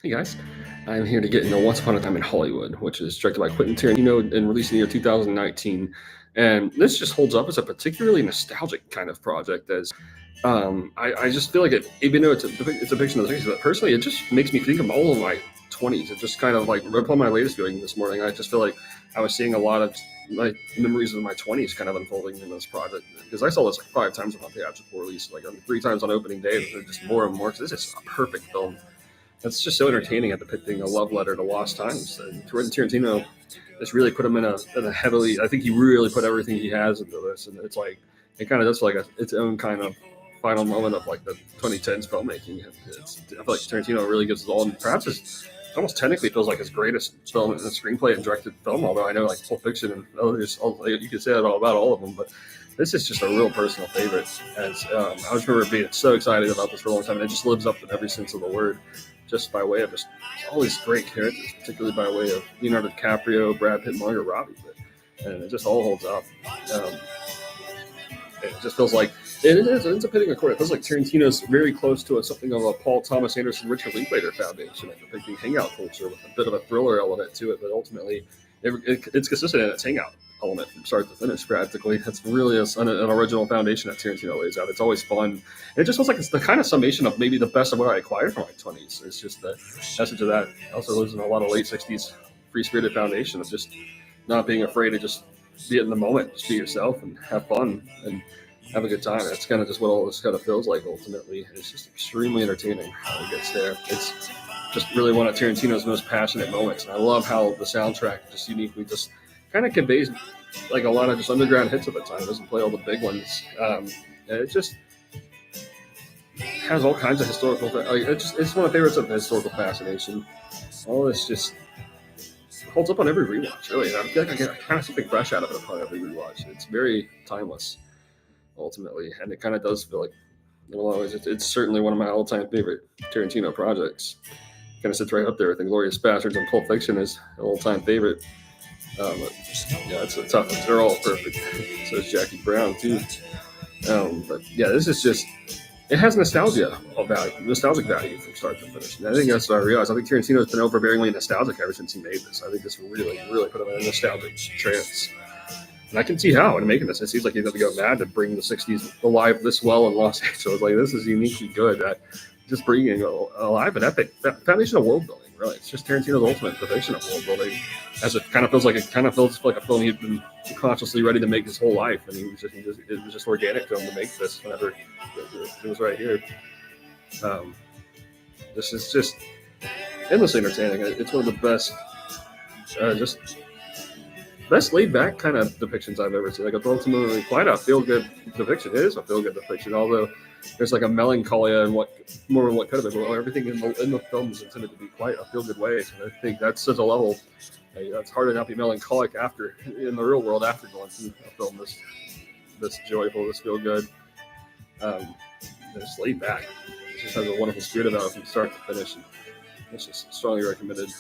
Hey guys, I'm here to get into Once Upon a Time in Hollywood, which is directed by Quentin Tarantino and released in the year 2019. And this just holds up as a particularly nostalgic kind of project. I just feel like even though it's a depiction of the 60s, but personally, it just makes me think of all of my 20s. It just kind of like right upon my latest viewing this morning. I just feel like I was seeing a lot of my memories of my 20s kind of unfolding in this project because I saw this like 5 times on theatrical release, like 3 times on opening day, but just more and more because this is a perfect film. It's just so entertaining at depicting a love letter to lost times. And Quentin Tarantino just really put him in a heavily. I think he really put everything he has into this, and it's like it kind of does like its own kind of final moment of like the 2010s filmmaking. I feel like Tarantino really gives it all, and perhaps it almost technically feels like his greatest film in the screenplay and directed film. Although I know like Pulp Fiction and others, you could say that all about all of them, but this is just a real personal favorite. As I just remember being so excited about this for a long time, and it just lives up to every sense of the word, just by way of just all these great characters, particularly by way of Leonardo DiCaprio, Brad Pitt, Margot Robbie. And it just all holds up. Um, it just feels like it ends up hitting a chord. It feels like Tarantino's very close to something of a Paul Thomas Anderson, Richard Linklater foundation of depicting hangout culture with a bit of a thriller element to it, but ultimately it's consistent in its hangout element from start to finish practically. It's really an original foundation that Tarantino lays out. It's always fun. And it just feels like it's the kind of summation of maybe the best of what I acquired from my 20s. It's just the message of that. It also lives in a lot of late 60s free-spirited foundation of just not being afraid to just be in the moment, just be yourself and have fun and have a good time. That's kind of just what all this kind of feels like ultimately. It's just extremely entertaining how it gets there. It's just really one of Tarantino's most passionate moments. And I love how the soundtrack just uniquely just kind of conveys like a lot of just underground hits at the time. It doesn't play all the big ones. And it just has all kinds of historical. Like it's one of my favorites of historical fascination. All this just holds up on every rewatch. Really, and I feel like I get kind of something fresh out of it upon every rewatch. It's very timeless, ultimately, and it kind of does feel like, in a lot of ways, it's certainly one of my all-time favorite Tarantino projects. Kind of sits right up there with *Inglourious Bastards* and *Pulp Fiction* as an all-time favorite. But yeah, it's a tough one. They're all perfect. So is Jackie Brown too. But yeah, this is just it has nostalgic value from start to finish. And I think that's what I realized. I think Tarantino's been overbearingly nostalgic ever since he made this. I think this really, really put him in a nostalgic trance. And I can see how in making this, it seems like he's going to go mad to bring the '60s alive this well in Los Angeles. Like this is uniquely good at just bringing alive an epic foundation of world building. Really, it's just Tarantino's ultimate depiction of world building. As it kind of feels like a film he'd been consciously ready to make his whole life, and it was just organic to him to make this whenever it was right here. Um, this is just endlessly entertaining. It's one of the just best laid back kind of depictions I've ever seen. Like it's ultimately quite a feel good depiction. It is a feel good depiction, although there's like a melancholia and what could have been. Well, everything in the film is intended to be quite a feel good way. And I think that's such a level. It's hard to not be melancholic after in the real world after going through a film this joyful, this feel good. It's laid back. It just has a wonderful spirit about it from start to finish. And it's just strongly recommended.